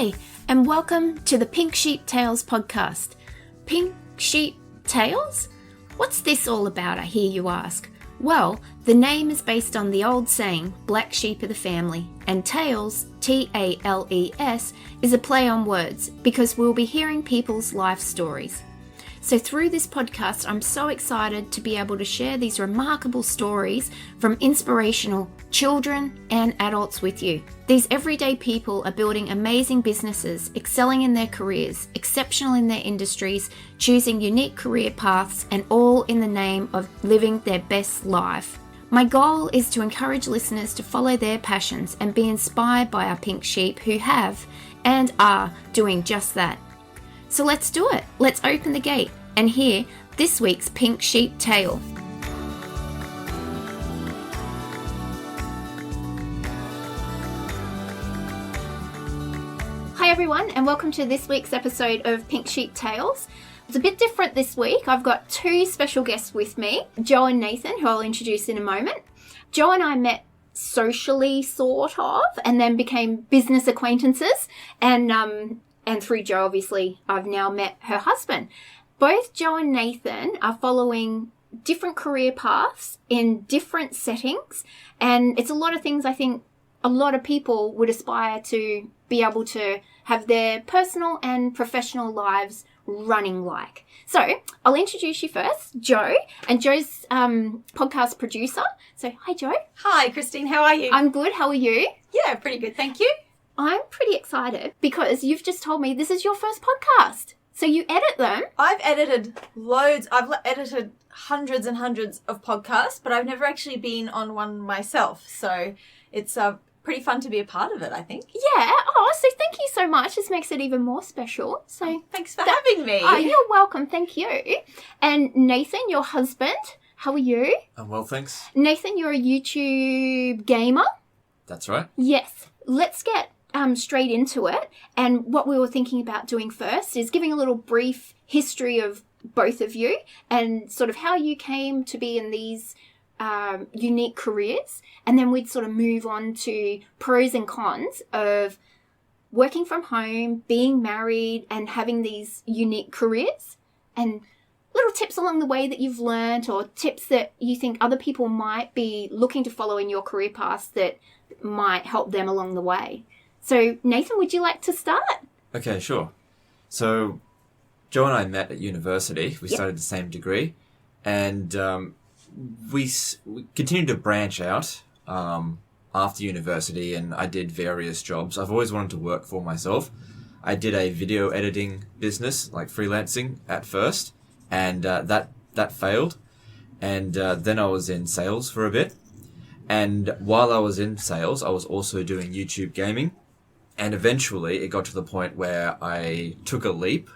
Hi, and welcome to the Pink Sheep Tales podcast. Pink Sheep Tales? What's this all about, I hear you ask? Well, the name is based on the old saying, black sheep of the family, and tales, T-A-L-E-S, is a play on words because we'll be hearing people's life stories. So through this podcast, I'm so excited to be able to share these remarkable stories from inspirational children and adults with you. These everyday people are building amazing businesses, excelling in their careers, exceptional in their industries, choosing unique career paths, and all in the name of living their best life. My goal is to encourage listeners to follow their passions and be inspired by our pink sheep who have and are doing just that. So let's do it. Let's open the gate and hear this week's Pink Sheep Tale. Hi everyone, and welcome to this week's episode of Pink Sheep Tales. It's a bit different this week. I've got two special guests with me, Jo and Nathan, who I'll introduce in a moment. Jo and I met socially, sort of, and then became business acquaintances, and through Jo, obviously, I've now met her husband. Both Jo and Nathan are following different career paths in different settings, and it's a lot of things I think a lot of people would aspire to be able to have their personal and professional lives running like. So I'll introduce you first, Jo, and Jo's podcast producer. So hi, Jo. Hi, Christine. How are you? I'm good. How are you? Yeah, pretty good. Thank you. I'm pretty excited because you've just told me this is your first podcast. So you edit them. I've edited loads. I've edited hundreds and hundreds of podcasts, but I've never actually been on one myself. So it's pretty fun to be a part of it, I think. Yeah. Oh, so thank you so much. This makes it even more special. So thanks for having me. Oh, you're welcome. Thank you. And Nathan, your husband, how are you? I'm well, thanks. Nathan, you're a YouTube gamer. That's right. Yes. Let's get straight into it. And what we were thinking about doing first is giving a little brief history of both of you and sort of how you came to be in these unique careers. And then we'd sort of move on to pros and cons of working from home, being married, and having these unique careers, and little tips along the way that you've learned, or tips that you think other people might be looking to follow in your career paths that might help them along the way. So, Nathan, would you like to start? Okay, sure. So, Jo and I met at university. We studied the same degree, and we continued to branch out after university, and I did various jobs. I've always wanted to work for myself. I did a video editing business, like freelancing at first, and that failed. And then I was in sales for a bit. And while I was in sales, I was also doing YouTube gaming. And eventually it got to the point where I took a leap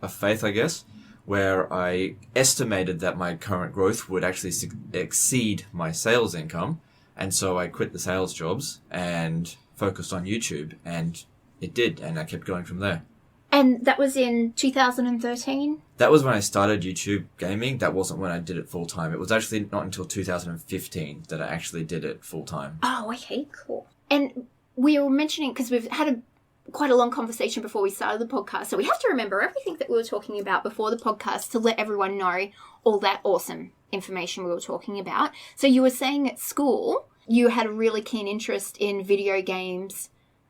of faith, I guess, where I estimated that my current growth would actually exceed my sales income. And so I quit the sales jobs and focused on YouTube. And it did. And I kept going from there. And that was in 2013? That was when I started YouTube gaming. That wasn't when I did it full time. It was actually not until 2015 that I actually did it full time. Oh, okay, cool. And we were mentioning, because we've had quite a long conversation before we started the podcast, so we have to remember everything that we were talking about before the podcast to let everyone know all that awesome information we were talking about. So you were saying at school you had a really keen interest in video games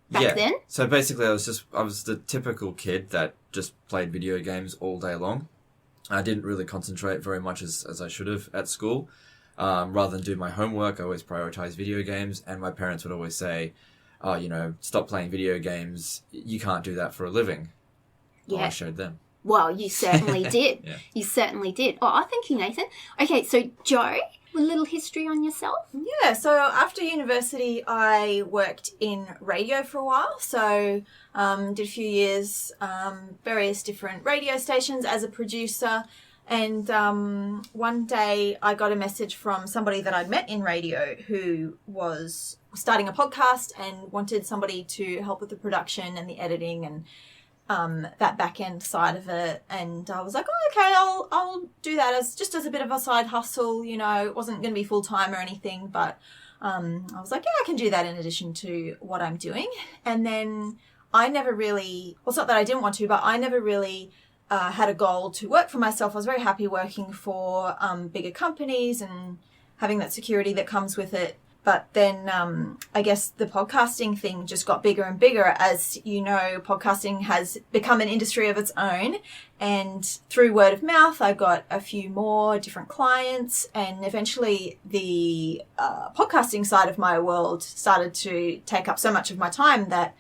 back then? So basically I was the typical kid that just played video games all day long. I didn't really concentrate very much as I should have at school. Rather than do my homework, I always prioritized video games, and my parents would always say, oh, stop playing video games. You can't do that for a living. Yeah. Well, I showed them. Well, you certainly did. Yeah. You certainly did. Oh, thank you, Nathan. Okay, so Jo, a little history on yourself? Yeah, so after university, I worked in radio for a while. So did a few years, various different radio stations as a producer. And one day I got a message from somebody that I'd met in radio who was starting a podcast and wanted somebody to help with the production and the editing and that back end side of it. And I was like, oh, okay, I'll do that as a bit of a side hustle. It wasn't going to be full time or anything, but I was like, yeah, I can do that in addition to what I'm doing. And then I never really, well, it's not that I didn't want to, but I never really had a goal to work for myself. I was very happy working for bigger companies and having that security that comes with it. But then I guess the podcasting thing just got bigger and bigger. As you know, podcasting has become an industry of its own. And through word of mouth, I got a few more different clients. And eventually the podcasting side of my world started to take up so much of my time that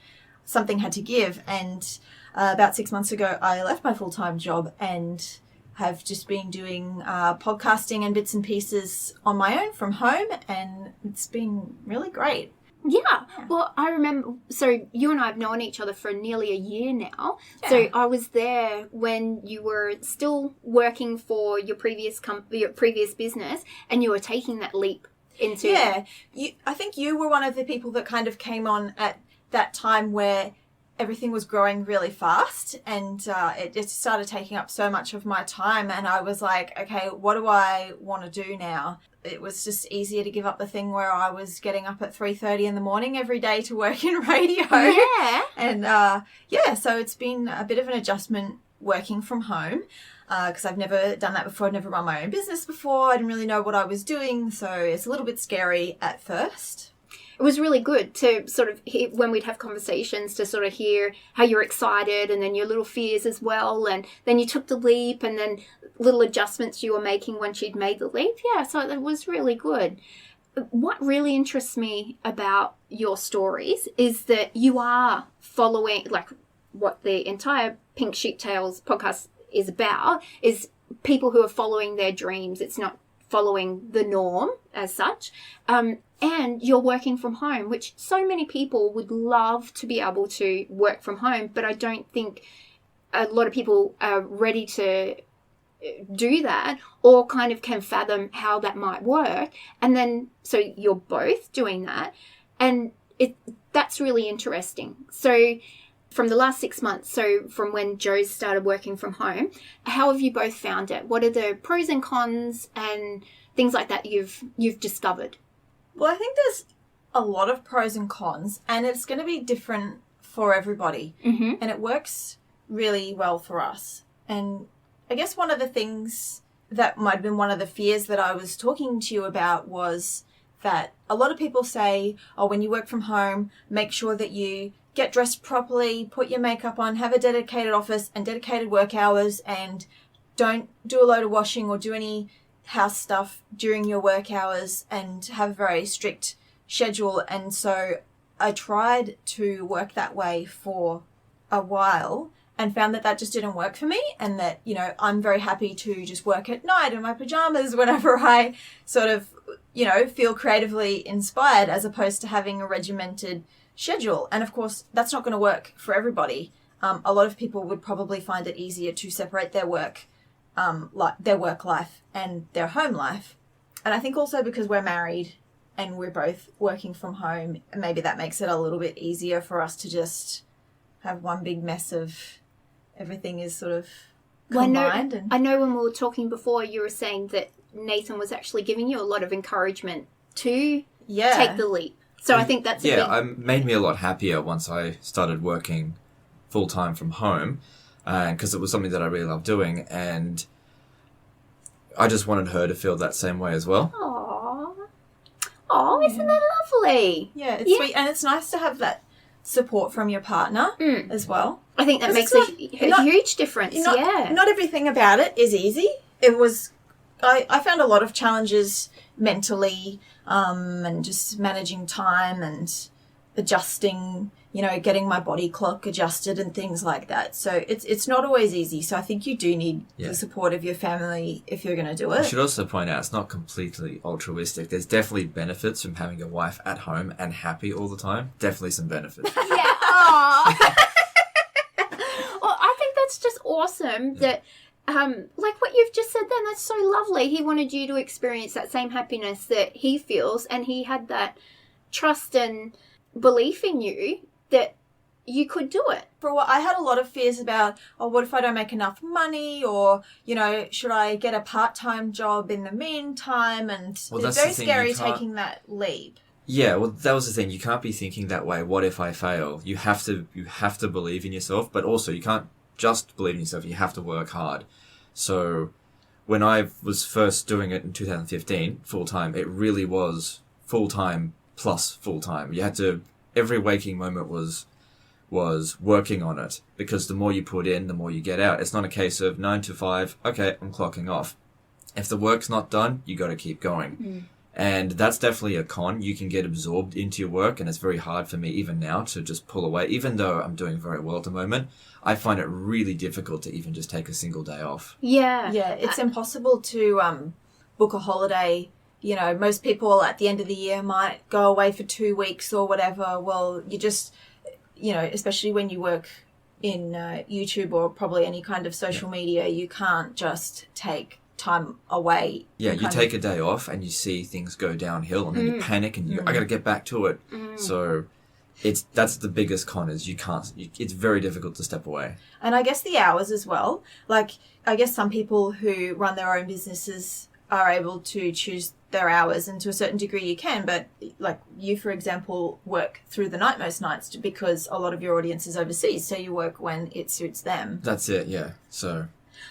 something had to give. And about 6 months ago, I left my full-time job and have just been doing podcasting and bits and pieces on my own from home, and it's been really great. Yeah. Well, I remember, so you and I have known each other for nearly a year now. Yeah. So I was there when you were still working for your previous business, and you were taking that leap into... Yeah. I think you were one of the people that kind of came on at that time where everything was growing really fast, and it just started taking up so much of my time, and I was like, okay, what do I want to do now? It was just easier to give up the thing where I was getting up at 3:30 in the morning every day to work in radio. Yeah. And so it's been a bit of an adjustment working from home, because I've never done that before. I'd never run my own business before. I didn't really know what I was doing, so it's a little bit scary at first. It was really good to sort of hear, when we'd have conversations, to sort of hear how you're excited and then your little fears as well. And then you took the leap, and then little adjustments you were making once you'd made the leap. Yeah, so it was really good. What really interests me about your stories is that you are following, like what the entire Pink Sheep Tales podcast is about, is people who are following their dreams. It's not following the norm as such. And you're working from home, which so many people would love to be able to work from home, but I don't think a lot of people are ready to do that or kind of can fathom how that might work. And then, so you're both doing that, and that's really interesting. So from the last 6 months, so from when Joe started working from home, how have you both found it? What are the pros and cons and things like that you've discovered? Well, I think there's a lot of pros and cons, and it's going to be different for everybody. Mm-hmm. And it works really well for us. And I guess one of the things that might have been one of the fears that I was talking to you about was that a lot of people say, oh, when you work from home, make sure that you get dressed properly, put your makeup on, have a dedicated office and dedicated work hours, and don't do a load of washing or do any house stuff during your work hours, and have a very strict schedule. And so I tried to work that way for a while and found that just didn't work for me, and that, you know, I'm very happy to just work at night in my pajamas whenever I sort of, you know, feel creatively inspired, as opposed to having a regimented schedule. And of course, that's not going to work for everybody. A lot of people would probably find it easier to separate their work life and their home life. And I think also because we're married and we're both working from home, maybe that makes it a little bit easier for us to just have one big mess of everything is sort of combined. I know when we were talking before, you were saying that Nathan was actually giving you a lot of encouragement to take the leap. So I think that's it made me a lot happier once I started working full-time from home, because it was something that I really loved doing, and I just wanted her to feel that same way as well. Aww, isn't that lovely? Yeah, it's sweet, and it's nice to have that support from your partner as well. I think that makes a huge difference. Not everything about it is easy. It was, I found a lot of challenges mentally, and just managing time and adjusting, you know, getting my body clock adjusted and things like that. So it's not always easy. So I think you do need the support of your family if you're going to do it. I should also point out, it's not completely altruistic. There's definitely benefits from having a wife at home and happy all the time. Definitely some benefits. Yeah. Aww. Well, I think that's just awesome that, like what you've just said then, that's so lovely. He wanted you to experience that same happiness that he feels, and he had that trust and belief in you that you could do it. For a while, I had a lot of fears about, what if I don't make enough money, or, you know, should I get a part-time job in the meantime? And it's very scary taking that leap. Yeah, well, that was the thing. You can't be thinking that way. What if I fail? You have to believe in yourself, but also you can't just believe in yourself. You have to work hard. So when I was first doing it in 2015, full time, it really was full time plus full time. You had to, every waking moment was working on it, because the more you put in, the more you get out. It's not a case of 9 to 5, okay, I'm clocking off. If the work's not done, you got to keep going. And that's definitely a con. You can get absorbed into your work, and it's very hard for me even now to just pull away. Even though I'm doing very well at the moment, I find it really difficult to even just take a single day off. Yeah, it's impossible to book a holiday. You know, most people at the end of the year might go away for 2 weeks or whatever. Well, you just, you know, especially when you work in YouTube or probably any kind of social media, you can't just take time away. Yeah, you take a day off and you see things go downhill, and then you panic and I got to get back to it. So that's the biggest con, is it's very difficult to step away. And I guess the hours as well. Like, I guess some people who run their own businesses are able to choose their hours, and to a certain degree you can, but like you, for example, work through the night most nights because a lot of your audience is overseas, so you work when it suits them. That's it, yeah. So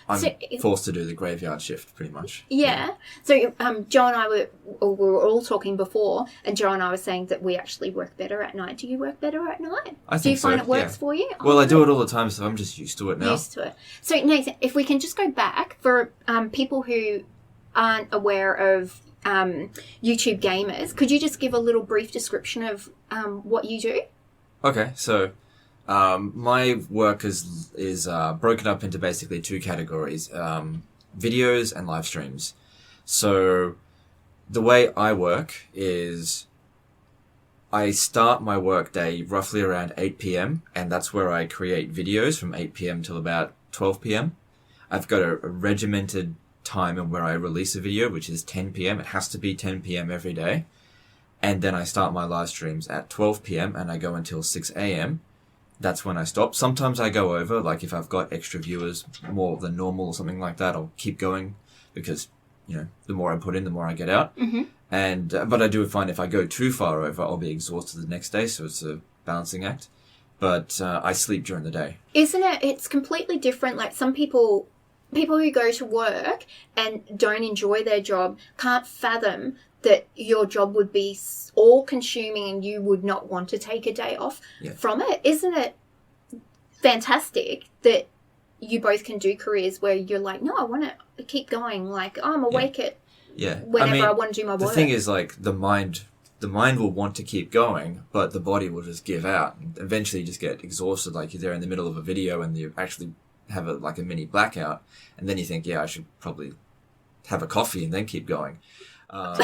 I'm forced to do the graveyard shift, pretty much. Yeah. So Joe and I we were all talking before, and Joe and I were saying that we actually work better at night. Do you work better at night? I think do you find it works for you? Well, I do it all the time, so I'm just used to it now. Used to it. So Nathan, if we can just go back for people who aren't aware of YouTube gamers, could you just give a little brief description of what you do? Okay, so my work is broken up into basically 2 categories, videos and live streams. So the way I work is I start my work day roughly around 8 p.m. and that's where I create videos from 8 p.m. till about 12 p.m. I've got a regimented time and where I release a video, which is 10 p.m. It has to be 10 p.m. every day. And then I start my live streams at 12 p.m. and I go until 6 a.m. That's when I stop. Sometimes I go over, like if I've got extra viewers more than normal or something like that, I'll keep going because, you know, the more I put in, the more I get out. And but I do find if I go too far over, I'll be exhausted the next day, so it's a balancing act. But I sleep during the day. Isn't it? It's completely different. Like some people who go to work and don't enjoy their job can't fathom that your job would be all-consuming and you would not want to take a day off from it. Isn't it fantastic that you both can do careers where you're like, no, I want to keep going. Like, oh, I'm awake at whenever I want to do my work. The thing is, like, the mind will want to keep going, but the body will just give out. And eventually you just get exhausted. Like, you're there in the middle of a video and you actually have a mini blackout, and then you think, I should probably have a coffee and then keep going. Not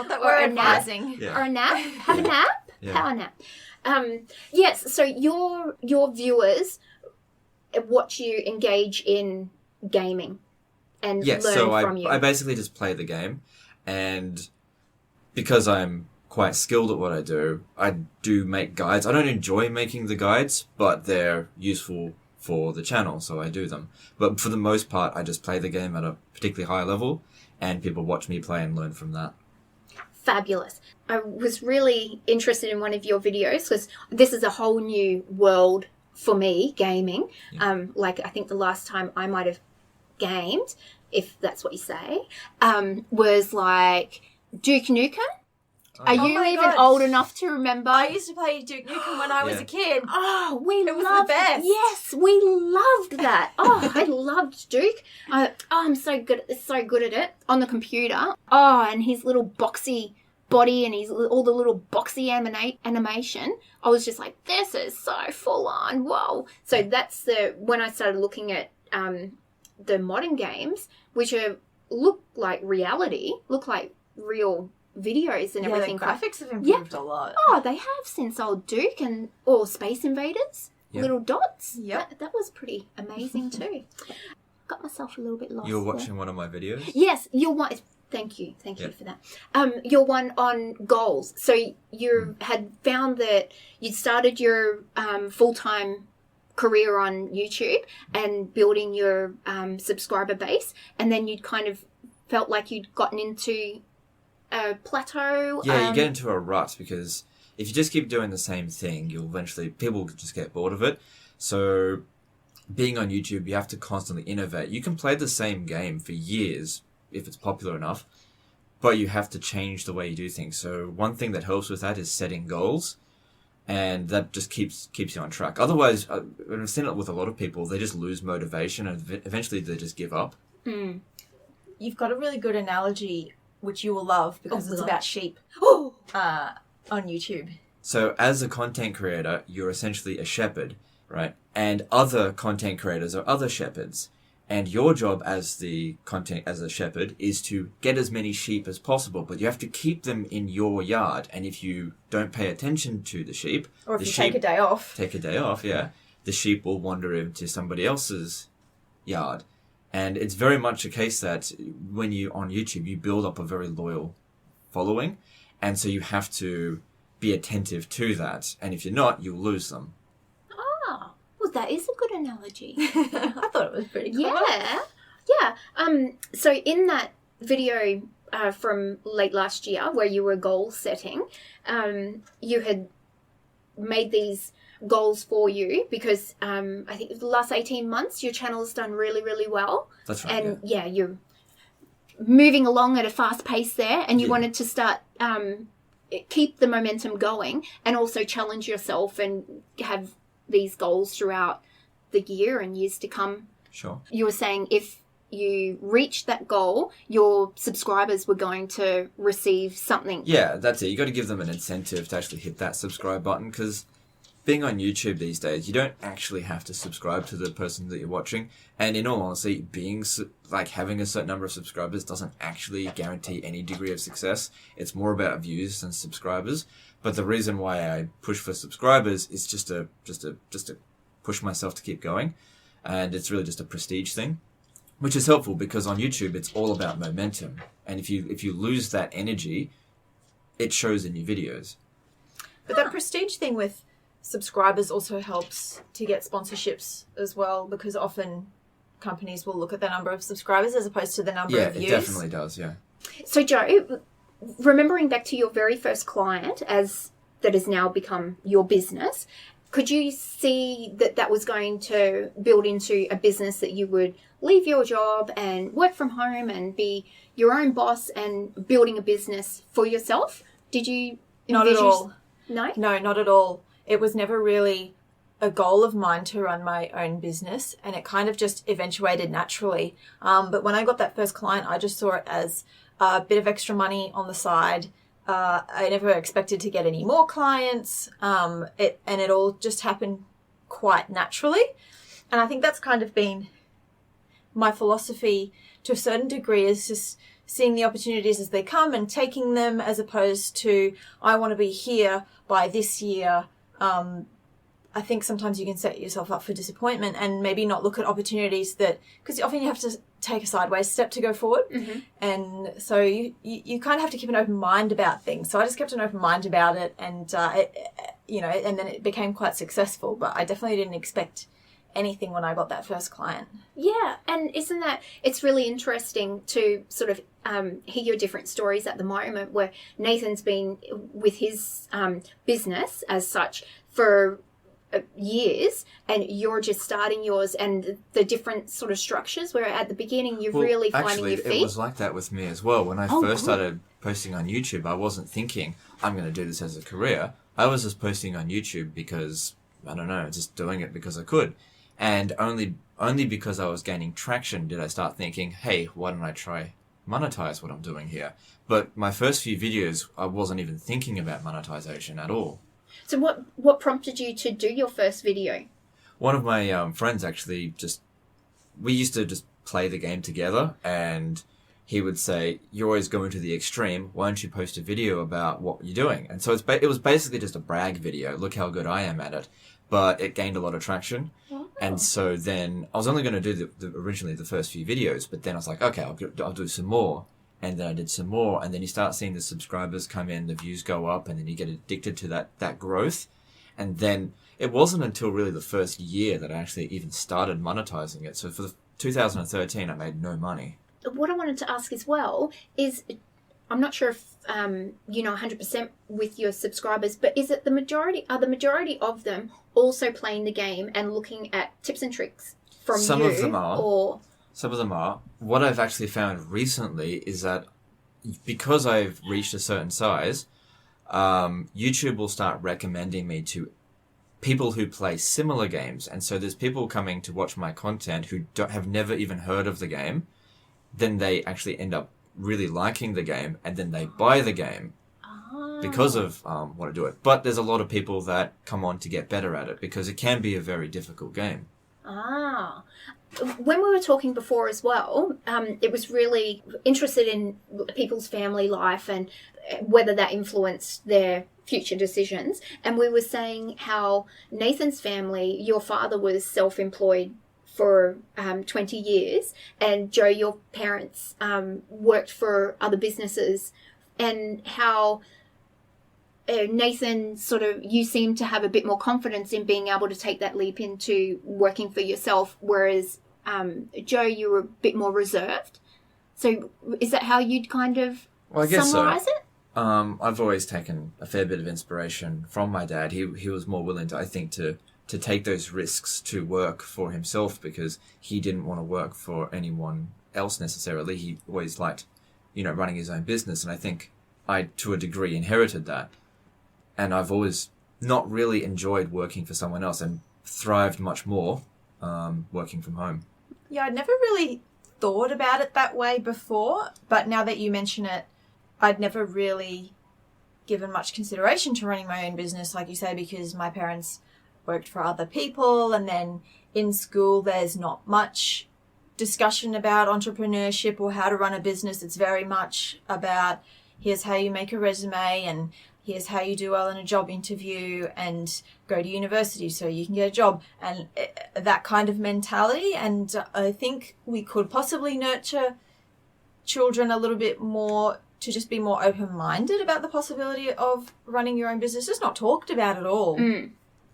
that we're advising. Or a nap. Have a nap. Have a nap. Yes, so your viewers watch you engage in gaming and learn from you. I basically just play the game, and because I'm quite skilled at what I do make guides. I don't enjoy making the guides, but they're useful for the channel, so I do them. But for the most part, I just play the game at a particularly high level, and people watch me play and learn from that. Fabulous. I was really interested in one of your videos because this is a whole new world for me, gaming. Like I think the last time I might have gamed, if that's what you say, was like Duke Nukem. Are you even old enough to remember? I used to play Duke Nukem when I was a kid. Oh, it was the best. Yes, we loved that. Oh, I loved Duke. I'm so good at it on the computer. Oh, and his little boxy body and all the little boxy animation. I was just like, this is so full on. Whoa. So that's when I started looking at the modern games, which look like reality, look like real videos and everything. The graphics have improved a lot. Oh, they have since old Duke or Space Invaders. Little dots. Yep. That was pretty amazing too. Got myself a little bit lost. You were watching one of my videos? Yes, your one. Thank you for that. Your one on goals. So you had found that you'd started your full-time career on YouTube and building your subscriber base, and then you'd kind of felt like you'd gotten into a plateau? Yeah, you get into a rut because if you just keep doing the same thing, people will just get bored of it. So being on YouTube, you have to constantly innovate. You can play the same game for years if it's popular enough, but you have to change the way you do things. So one thing that helps with that is setting goals, and that just keeps you on track. Otherwise, I've seen it with a lot of people, they just lose motivation and eventually they just give up. Mm. You've got a really good analogy, which you will love, because it's about sheep on YouTube. So as a content creator, you're essentially a shepherd, right? And other content creators are other shepherds. And your job as a shepherd is to get as many sheep as possible, but you have to keep them in your yard. And if you don't pay attention to the sheep, or if you take a day off, yeah, the sheep will wander into somebody else's yard. And it's very much a case that when you're on YouTube, you build up a very loyal following. And so you have to be attentive to that. And if you're not, you'll lose them. Oh, well, that is a good analogy. I thought it was pretty cool. Yeah. So in that video from late last year where you were goal setting, you had made these goals for you because I think the last 18 months your channel's done really, really well. That's right. And you're moving along at a fast pace there, and you wanted to start keep the momentum going and also challenge yourself and have these goals throughout the year and years to come. Sure. You were saying if you reached that goal, your subscribers were going to receive something. Yeah, that's it. You got to give them an incentive to actually hit that subscribe button, because being on YouTube these days, you don't actually have to subscribe to the person that you're watching. And in all honesty, having a certain number of subscribers doesn't actually guarantee any degree of success. It's more about views than subscribers. But the reason why I push for subscribers is just to push myself to keep going. And it's really just a prestige thing, which is helpful because on YouTube, it's all about momentum. And if you lose that energy, it shows in your videos. But that prestige thing with subscribers also helps to get sponsorships as well, because often companies will look at the number of subscribers as opposed to the number of views. Yeah, it definitely does, yeah. So Joe, remembering back to your very first client that has now become your business, could you see that was going to build into a business that you would leave your job and work from home and be your own boss and building a business for yourself? Did you Not at all. No, not at all. It was never really a goal of mine to run my own business, and it kind of just eventuated naturally. But when I got that first client, I just saw it as a bit of extra money on the side. I never expected to get any more clients. It all just happened quite naturally. And I think that's kind of been my philosophy to a certain degree, is just seeing the opportunities as they come and taking them, as opposed to, I want to be here by this year. I think sometimes you can set yourself up for disappointment and maybe not look at opportunities because often you have to take a sideways step to go forward. Mm-hmm. And so you kind of have to keep an open mind about things. So I just kept an open mind about it, and and then it became quite successful, but I definitely didn't expect anything when I got that first client. Yeah, and it's really interesting to sort of hear your different stories at the moment, where Nathan's been with his business as such for years, and you're just starting yours, and the different sort of structures where at the beginning you're really finding your feet. Actually, it was like that with me as well. When I first started posting on YouTube, I wasn't thinking, I'm going to do this as a career. I was just posting on YouTube because, I don't know, just doing it because I could. And only because I was gaining traction did I start thinking, hey, why don't I try monetize what I'm doing here? But my first few videos, I wasn't even thinking about monetization at all. So what prompted you to do your first video? One of my friends actually we used to just play the game together, and he would say, you're always going to the extreme, why don't you post a video about what you're doing? And so it was basically just a brag video, look how good I am at it. But it gained a lot of traction. Oh. And so then I was only going to do originally the first few videos, but then I was like, okay, I'll do some more. And then I did some more, and then you start seeing the subscribers come in, the views go up, and then you get addicted to that growth. And then it wasn't until really the first year that I actually even started monetizing it. So for 2013, I made no money. What I wanted to ask as well is, I'm not sure if 100% with your subscribers, but is it the majority of them also playing the game and looking at tips and tricks from Some you? of them are. Or Some of them are. What I've actually found recently is that because I've reached a certain size, YouTube will start recommending me to people who play similar games. And so there's people coming to watch my content who have never even heard of the game. Then they actually end up really liking the game, and then they buy the game because of what I do it. But there's a lot of people that come on to get better at it because it can be a very difficult game. When we were talking before as well, it was really interested in people's family life and whether that influenced their future decisions. And we were saying how Nathan's family, your father was self-employed for 20 years, and Joe, your parents worked for other businesses, and how Nathan, you seem to have a bit more confidence in being able to take that leap into working for yourself, whereas Joe, you were a bit more reserved. So is that how you'd kind of summarize it? I've always taken a fair bit of inspiration from my dad. He was more willing to, I think, to take those risks to work for himself because he didn't want to work for anyone else necessarily. He always liked, running his own business. And I think I, to a degree, inherited that. And I've always not really enjoyed working for someone else and thrived much more working from home. Yeah, I'd never really thought about it that way before. But now that you mention it, I'd never really given much consideration to running my own business, like you say, because my parents worked for other people, and then in school there's not much discussion about entrepreneurship or how to run a business. It's very much about here's how you make a resume and here's how you do well in a job interview and go to university so you can get a job, and that kind of mentality. And I think we could possibly nurture children a little bit more to just be more open-minded about the possibility of running your own business. It's not talked about at all.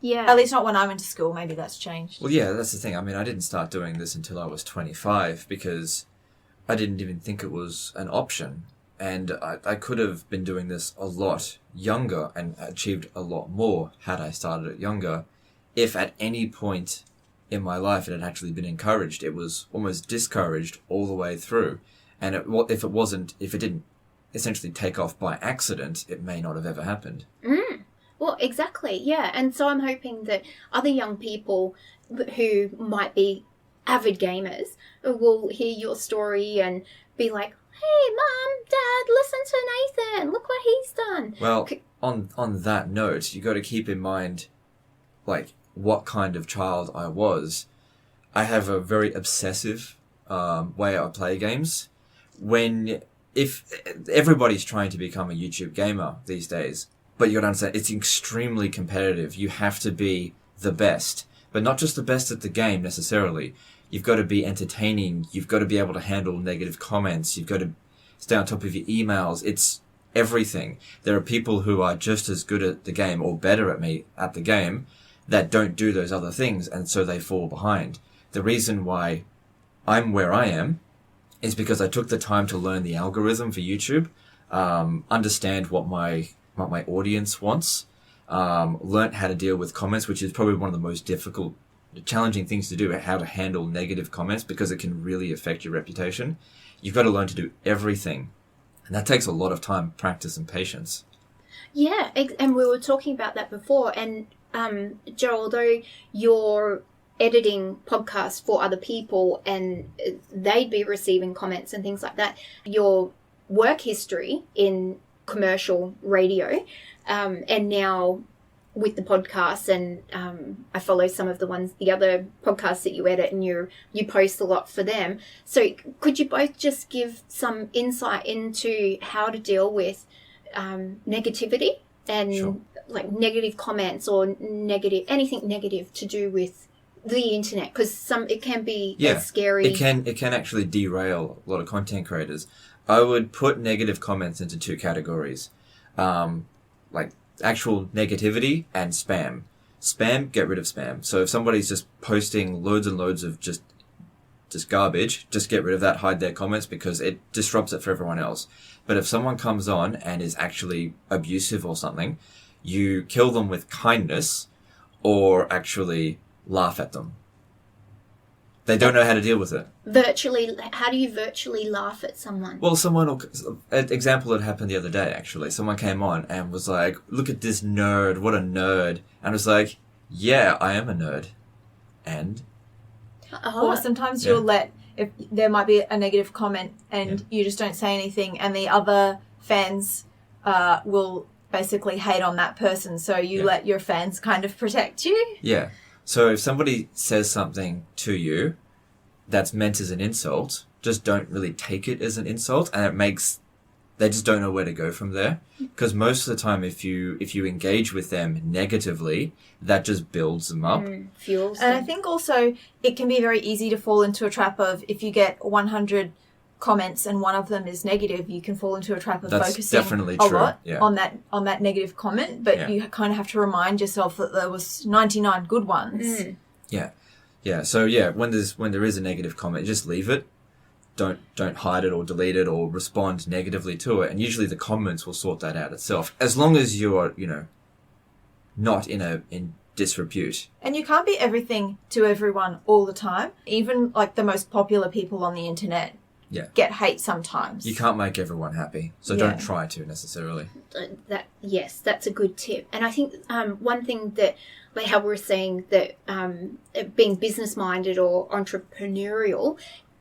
Yeah. At least not when I went to school. Maybe that's changed. Well, yeah, that's the thing. I mean, I didn't start doing this until I was 25 because I didn't even think it was an option. And I could have been doing this a lot younger and achieved a lot more had I started it younger. If at any point in my life it had actually been encouraged, it was almost discouraged all the way through. And if it didn't essentially take off by accident, it may not have ever happened. Well, exactly, yeah. And so I'm hoping that other young people who might be avid gamers will hear your story and be like, hey, Mum, Dad, listen to Nathan. Look what he's done. Well, on that note, you got to keep in mind, what kind of child I was. I have a very obsessive way I play games. If everybody's trying to become a YouTube gamer these days, but you got to understand, it's extremely competitive. You have to be the best, but not just the best at the game necessarily. You've got to be entertaining. You've got to be able to handle negative comments. You've got to stay on top of your emails. It's everything. There are people who are just as good at the game or better at me at the game that don't do those other things, and so they fall behind. The reason why I'm where I am is because I took the time to learn the algorithm for YouTube, understand what my audience wants, learnt how to deal with comments, which is probably one of the most difficult, challenging things to do, how to handle negative comments, because it can really affect your reputation. You've got to learn to do everything. And that takes a lot of time, practice, and patience. Yeah, and we were talking about that before. And Joe, although you're editing podcasts for other people and they'd be receiving comments and things like that, your work history in commercial radio, and now with the podcasts, and I follow some of the other podcasts that you edit, and you post a lot for them. So could you both just give some insight into how to deal with negativity and Sure. Negative comments or anything negative to do with the internet? Because it can be scary. It can actually derail a lot of content creators. I would put negative comments into two categories, actual negativity and spam. Spam, get rid of spam. So if somebody's just posting loads and loads of just just garbage, just get rid of that, hide their comments, because it disrupts it for everyone else. But if someone comes on and is actually abusive or something, you kill them with kindness or actually laugh at them. They don't know how to deal with it. How do you virtually laugh at someone? Well, an example that happened the other day, actually. Someone came on and was like, look at this nerd, what a nerd. And I was like, yeah, I am a nerd. And? Or sometimes you'll if there might be a negative comment and you just don't say anything, and the other fans will basically hate on that person. So you let your fans kind of protect you. Yeah. So if somebody says something to you that's meant as an insult, just don't really take it as an insult, and they just don't know where to go from there. Because most of the time, if you engage with them negatively, that just builds them up. Fuels And them. I think also it can be very easy to fall into a trap of, if you get 100 comments and one of them is negative, you can fall into a trap of focusing definitely a true. lot Yeah. on that negative comment, but you kind of have to remind yourself that there was 99 good ones. Yeah. So when there is a negative comment, just leave it. Don't hide it or delete it or respond negatively to it. And usually the comments will sort that out itself, as long as you are, not in disrepute. And you can't be everything to everyone all the time. Even like the most popular people on the internet get hate sometimes. You can't make everyone happy, so don't try to necessarily. That's a good tip. And I think one thing that, like how we're saying that being business minded or entrepreneurial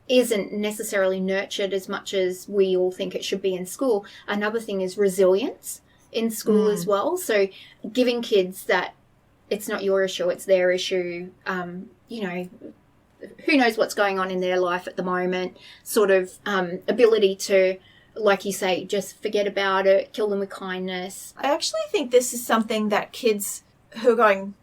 isn't necessarily nurtured as much as we all think it should be in school. Another thing is resilience in school as well. So giving kids that it's not your issue, it's their issue, who knows what's going on in their life at the moment, sort of ability to, like you say, just forget about it, kill them with kindness. I actually think this is something that kids who are going,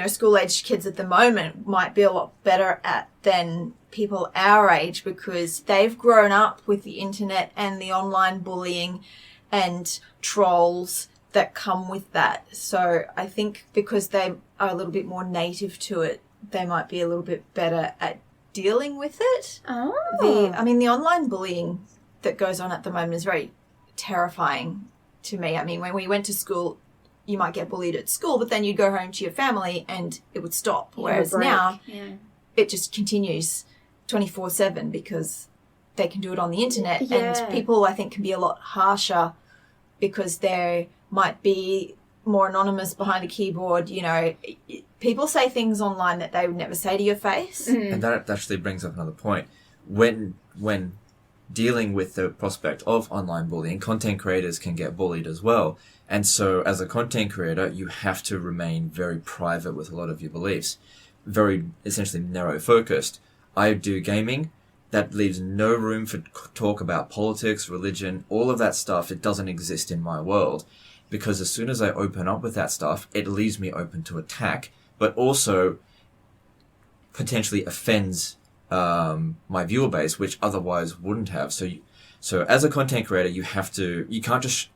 school-aged kids at the moment might be a lot better at than people our age, because they've grown up with the internet and the online bullying and trolls that come with that. So I think because they are a little bit more native to it, they might be a little bit better at dealing with it. Oh. The online bullying that goes on at the moment is very terrifying to me. I mean, when we went to school, you might get bullied at school, but then you'd go home to your family and it would stop. Whereas now it just continues 24/7 because they can do it on the internet. Yeah. And people, I think, can be a lot harsher because they might be more anonymous behind a keyboard. People say things online that they would never say to your face. And that actually brings up another point. When dealing with the prospect of online bullying, content creators can get bullied as well. And so as a content creator, you have to remain very private with a lot of your beliefs, very essentially narrow focused. I do gaming. That leaves no room for talk about politics, religion, all of that stuff. It doesn't exist in my world, because as soon as I open up with that stuff, it leaves me open to attack, but also potentially offends my viewer base, which otherwise wouldn't have. So as a content creator, you can't just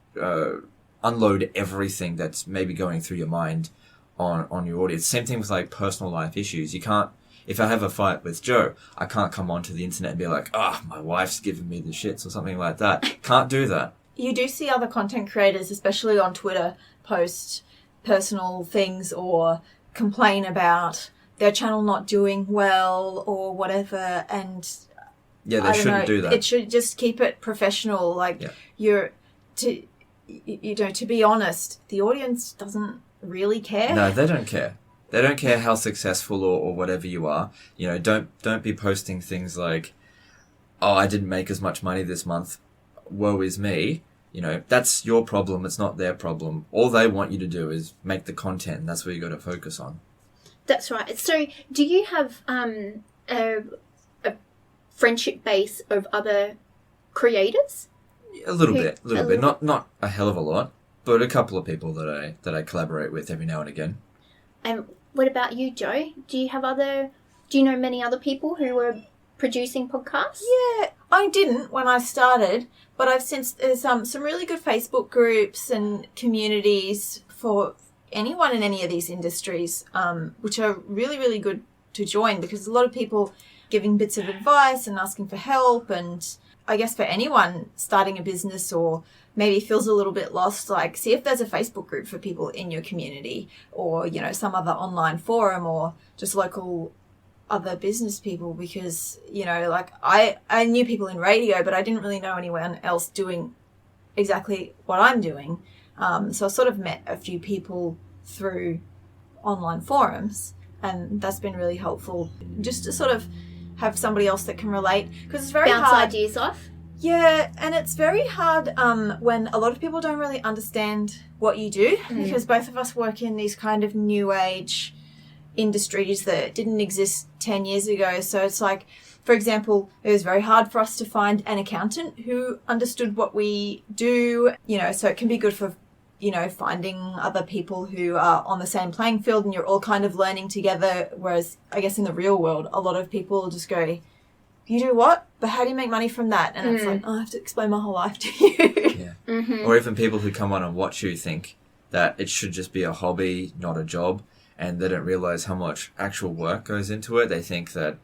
unload everything that's maybe going through your mind on your audience. Same thing with like personal life issues. You can't. If I have a fight with Joe, I can't come onto the internet and be like, my wife's giving me the shits or something like that. Can't do that. You do see other content creators, especially on Twitter, post personal things or complain about their channel not doing well or whatever. And they shouldn't do that. It should just keep it professional. To be honest, the audience doesn't really care. No, they don't care. They don't care how successful or whatever you are. Don't be posting things like, I didn't make as much money this month. Woe is me. That's your problem. It's not their problem. All they want you to do is make the content, and that's what you got to focus on. That's right. So do you have a friendship base of other creators? A little bit. Not a hell of a lot, but a couple of people that I collaborate with every now and again. And what about you, Joe? Do you know many other people who are producing podcasts? Yeah, I didn't when I started, but I've since there's some really good Facebook groups and communities for anyone in any of these industries, which are really, really good to join, because a lot of people giving bits of advice and asking for help. And I guess for anyone starting a business or maybe feels a little bit lost, like see if there's a Facebook group for people in your community or, you know, some other online forum or just local other business people, because, you know, like I knew people in radio, but I didn't really know anyone else doing exactly what I'm doing. So I sort of met a few people through online forums, and that's been really helpful just to sort of have somebody else that can relate, because it's very Bounce hard. ideas off. Yeah, and it's very hard when a lot of people don't really understand what you do, because both of us work in these kind of new age industries that didn't exist 10 years ago. So it's like, for example, it was very hard for us to find an accountant who understood what we do, you know, so it can be good for, you know, finding other people who are on the same playing field and you're all kind of learning together. Whereas I guess in the real world, a lot of people just go, you do what? But how do you make money from that? And it's like, oh, I have to explain my whole life to you. Yeah. Or even people who come on and watch you think that it should just be a hobby, not a job, and they don't realize how much actual work goes into it. They think that,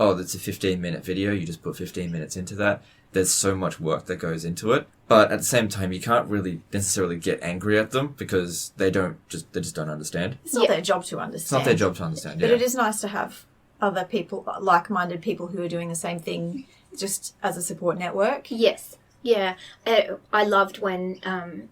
oh, that's a 15-minute video, you just put 15 minutes into that. There's so much work that goes into it. But at the same time, you can't really necessarily get angry at them because they just don't understand. It's not their job to understand. It's not their job to understand, But it is nice to have other people, like-minded people who are doing the same thing, just as a support network. Yes. Yeah. I loved when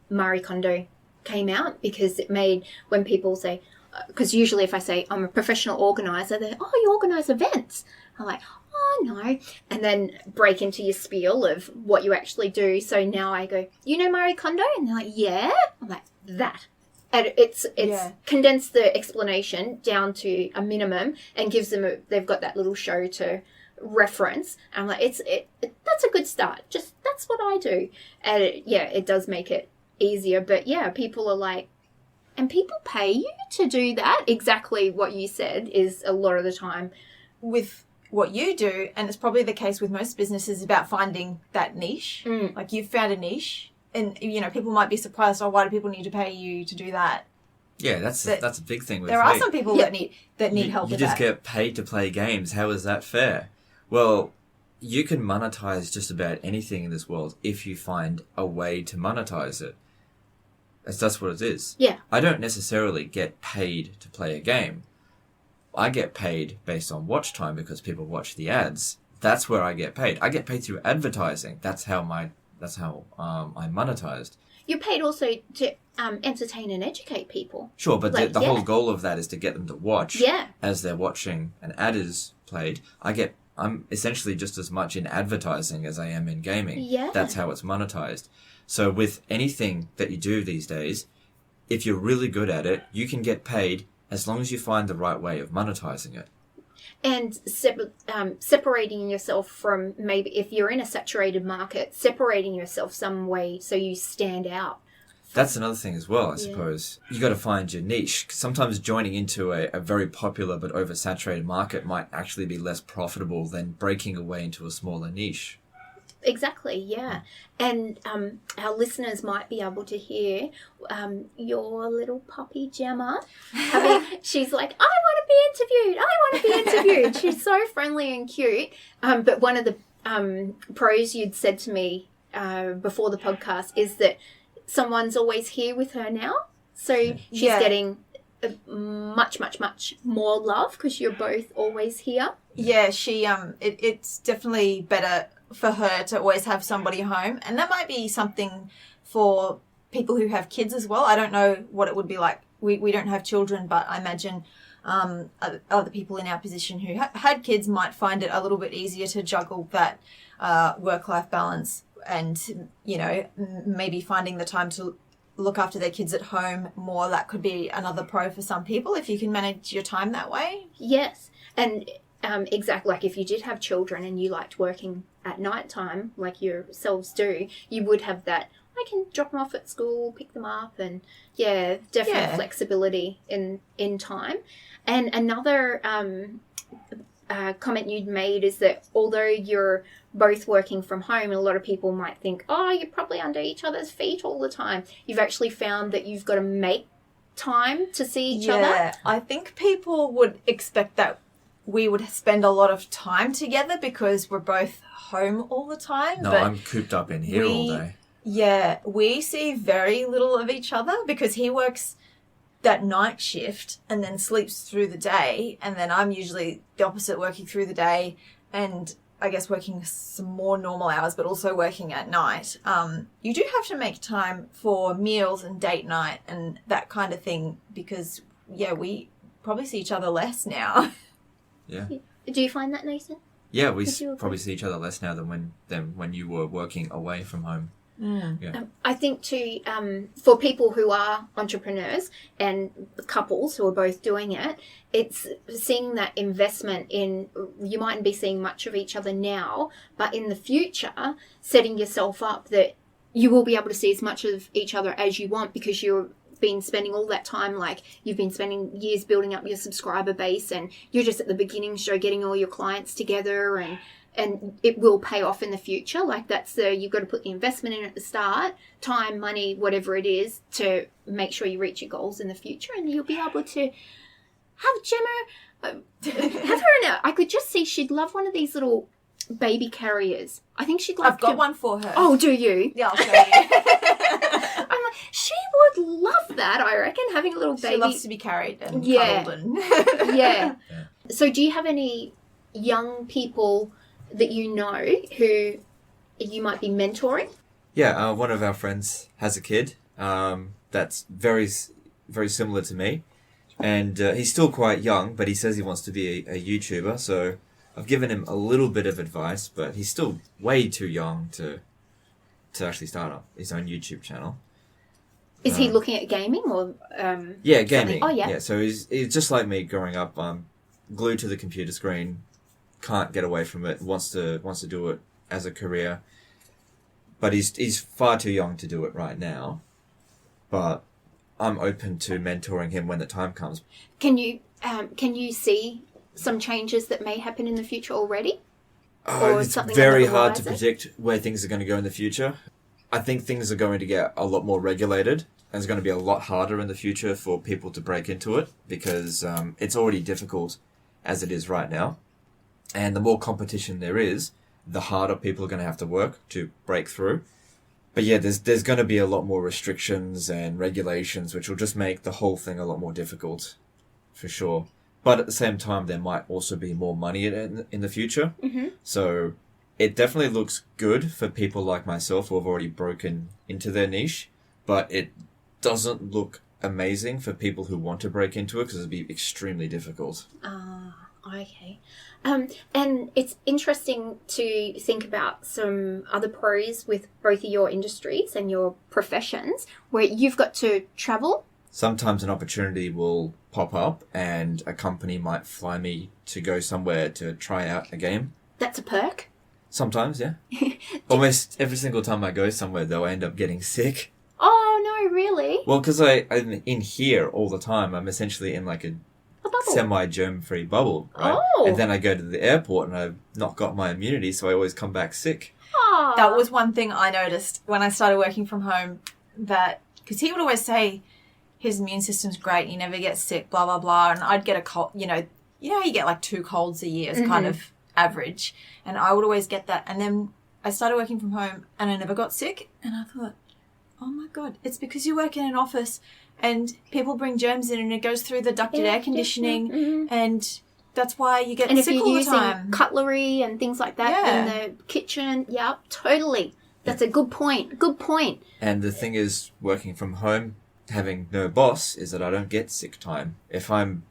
Marie Kondo came out, because it made, when people say, because usually if I say I'm a professional organizer, they're, oh, you organize events. I'm like, oh, no. And then break into your spiel of what you actually do. So now I go, you know Marie Kondo? And they're like, yeah. I'm like, that. And it's condensed the explanation down to a minimum and gives them they've got that little show to reference. And I'm like, that's a good start. Just, that's what I do. And it does make it easier. But yeah, people are like, and people pay you to do that. Exactly what you said is a lot of the time. With what you do, and it's probably the case with most businesses, about finding that niche. Like you've found a niche, and you know, people might be surprised, oh, why do people need to pay you to do that? Yeah, that's a big thing with there are some people that need help with that. You just get paid to play games. How is that fair? Well, you can monetize just about anything in this world if you find a way to monetize it. That's what it is. Yeah. I don't necessarily get paid to play a game. I get paid based on watch time because people watch the ads. That's where I get paid. I get paid through advertising. That's how I'm monetized. You're paid also to entertain and educate people. Sure, but the whole goal of that is to get them to watch. Yeah. As they're watching an ad is played, I'm essentially just as much in advertising as I am in gaming. Yeah. That's how it's monetized. So with anything that you do these days, if you're really good at it, you can get paid as long as you find the right way of monetizing it. And separating yourself from, maybe if you're in a saturated market, separating yourself some way so you stand out. That's another thing as well, I suppose. You got to find your niche. Sometimes joining into a very popular but oversaturated market might actually be less profitable than breaking away into a smaller niche. Exactly, yeah. And our listeners might be able to hear your little puppy Gemma. She's like, I want to be interviewed. She's so friendly and cute. But one of the pros you'd said to me before the podcast is that someone's always here with her now. So she's getting much, much, much more love because you're both always here. Yeah, it's definitely better for her to always have somebody home. And that might be something for people who have kids as well. I don't know what it would be like. We don't have children, but I imagine other people in our position who had kids might find it a little bit easier to juggle that work-life balance and, you know, maybe finding the time to look after their kids at home more. That could be another pro for some people if you can manage your time that way. Yes. And exactly, like if you did have children and you liked working at night time, like yourselves do, you would have that, I can drop them off at school, pick them up, and definite flexibility in time. And another comment you'd made is that although you're both working from home, and a lot of people might think, oh, you're probably under each other's feet all the time, you've actually found that you've got to make time to see each other. Yeah, I think people would expect that we would spend a lot of time together because we're both home all the time. No, but I'm cooped up in here all day. Yeah, we see very little of each other because he works that night shift and then sleeps through the day, and then I'm usually the opposite, working through the day and I guess working some more normal hours, but also working at night. You do have to make time for meals and date night and that kind of thing because, yeah, we probably see each other less now. Yeah. Do you find that, Nathan? Yeah, we probably see each other less now than when you were working away from home. Yeah. I think too, for people who are entrepreneurs and couples who are both doing it, it's seeing that investment in, you mightn't be seeing much of each other now, but in the future, setting yourself up that you will be able to see as much of each other as you want because you've been spending all that time, like you've been spending years building up your subscriber base and you're just at the beginning stage getting all your clients together, and it will pay off in the future. Like that's you've got to put the investment in at the start, time, money, whatever it is, to make sure you reach your goals in the future, and you'll be able to have Gemma, have her in I could just see she'd love one of these little baby carriers. I think she'd love. I've got one for her. Oh, do you? Yeah, I'll show you. I'm like, she would love that, I reckon, having a little baby. She loves to be carried and cuddled. And yeah. So do you have any young people that you know who you might be mentoring? Yeah, one of our friends has a kid that's very, very similar to me. And he's still quite young, but he says he wants to be a YouTuber. So I've given him a little bit of advice, but he's still way too young to actually start up his own YouTube channel. Is he looking at gaming or? Yeah, gaming. Oh, yeah. So he's just like me growing up. Glued to the computer screen, can't get away from it. Wants to do it as a career, but he's far too young to do it right now. But I'm open to mentoring him when the time comes. Can you see some changes that may happen in the future already? It's very hard to predict where things are going to go in the future. I think things are going to get a lot more regulated, and it's going to be a lot harder in the future for people to break into it because it's already difficult as it is right now. And the more competition there is, the harder people are going to have to work to break through. But yeah, there's going to be a lot more restrictions and regulations, which will just make the whole thing a lot more difficult, for sure. But at the same time, there might also be more money in the future. Mm-hmm. So it definitely looks good for people like myself who have already broken into their niche, but it doesn't look amazing for people who want to break into it because it'd be extremely difficult. Okay. And it's interesting to think about some other pros with both of your industries and your professions where you've got to travel. Sometimes an opportunity will pop up and a company might fly me to go somewhere to try out a game. That's a perk. Sometimes, yeah. Almost every single time I go somewhere, though, I end up getting sick. Oh, no, really? Well, because I'm in here all the time. I'm essentially in like a semi-germ-free bubble, right? Oh. And then I go to the airport and I've not got my immunity, so I always come back sick. Aww. That was one thing I noticed when I started working from home, that because he would always say his immune system's great, he never gets sick, blah, blah, blah. And I'd get a cold, you get like 2 colds a year as kind of average. And I would always get that. And then I started working from home and I never got sick. And I thought, oh my God, it's because you work in an office and people bring germs in and it goes through the ducted air conditioning and that's why you get sick all the time. And if you're using cutlery and things like that in the kitchen, totally. That's a good point. Good point. And the thing is, working from home, having no boss, is that I don't get sick time. If I'm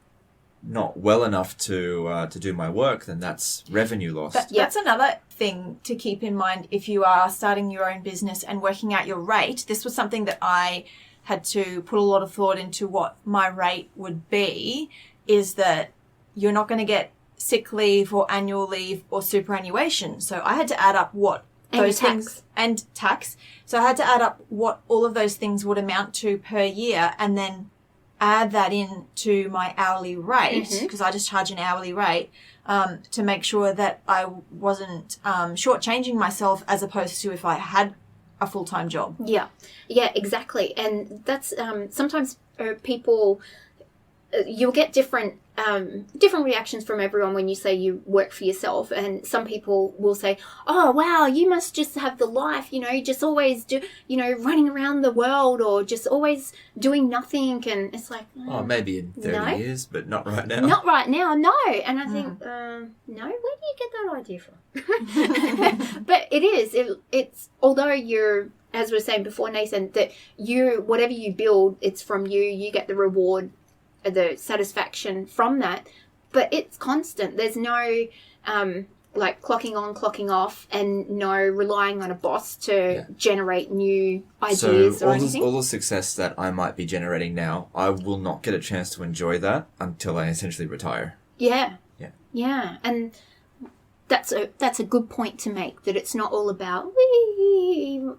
not well enough to do my work, then that's revenue lost. That's another thing to keep in mind if you are starting your own business and working out your rate. This was something that I had to put a lot of thought into what my rate would be, is that you're not going to get sick leave or annual leave or superannuation. So I had to add up what those things and tax. So I had to add up what all of those things would amount to per year and then add that in to my hourly rate, because I just charge an hourly rate, to make sure that I wasn't shortchanging myself as opposed to if I had a full-time job. Yeah, exactly. And that's sometimes people, you'll get different different reactions from everyone when you say you work for yourself. And some people will say, oh, wow, you must just have the life, just always running around the world or just always doing nothing. And it's like, oh, maybe in 30 years, but not right now. Not right now, no. And I think, no, where do you get that idea from? But it is. It's although you're, as we were saying before, Nathan, that whatever you build, it's from you. You get the reward, the satisfaction from that. But it's constant. There's no clocking on, clocking off, and no relying on a boss to generate new ideas or anything. All the success that I might be generating now, I will not get a chance to enjoy that until I essentially retire. Yeah. Yeah. Yeah. And that's a good point to make, that it's not all about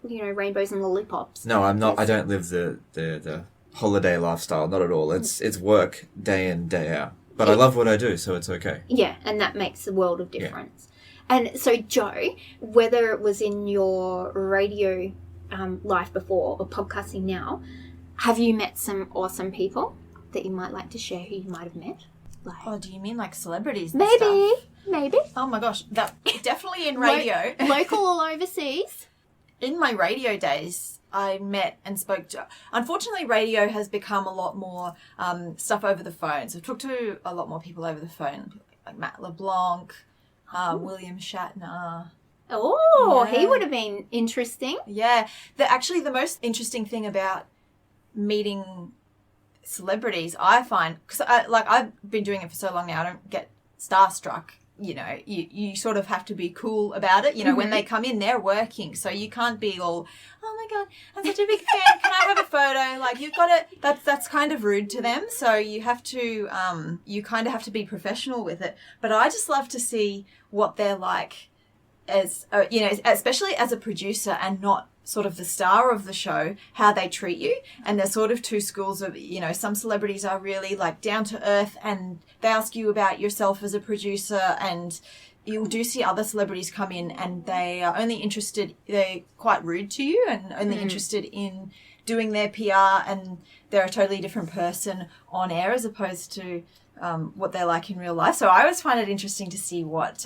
rainbows and lollipops. No, I'm not. I don't live the holiday lifestyle. Not at all. It's work day in, day out. But I love what I do, so it's okay. Yeah, and that makes a world of difference. Yeah. And so, Joe, whether it was in your radio life before or podcasting now, have you met some awesome people that you might like to share who you might have met? Do you mean like celebrities? Maybe. Oh my gosh, that definitely in radio. Local or overseas? In my radio days, I met and spoke to... Unfortunately, radio has become a lot more stuff over the phone. So I've talked to a lot more people over the phone, like Matt LeBlanc, William Shatner. Oh, yeah. He would have been interesting. Yeah. The most interesting thing about meeting celebrities, I find... Because I've been doing it for so long now, I don't get starstruck. You sort of have to be cool about it. When they come in, they're working. So you can't be all, oh my God, I'm such a big fan. Can I have a photo? You've got to, that's kind of rude to them. So you have to, you kind of have to be professional with it. But I just love to see what they're like as, especially as a producer and not sort of the star of the show, how they treat you. And there's sort of two schools of, some celebrities are really down to earth and they ask you about yourself as a producer, and you do see other celebrities come in and they are only interested, they're quite rude to you and only interested in doing their PR, and they're a totally different person on air as opposed to what they're like in real life. So I always find it interesting to see what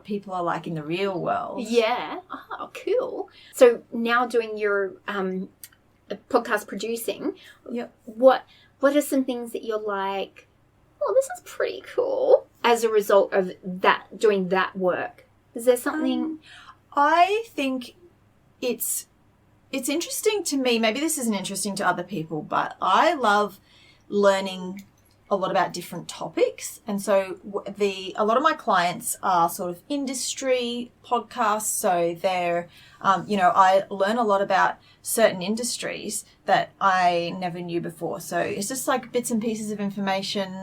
people are like in the real world. Yeah. Oh, cool. So now doing your podcast producing, what are some things that you're like, oh, this is pretty cool as a result of that, doing that work? Is there something? I think it's interesting to me. Maybe this isn't interesting to other people, but I love learning a lot about different topics. And so a lot of my clients are sort of industry podcasts. So they're, I learn a lot about certain industries that I never knew before. So it's just bits and pieces of information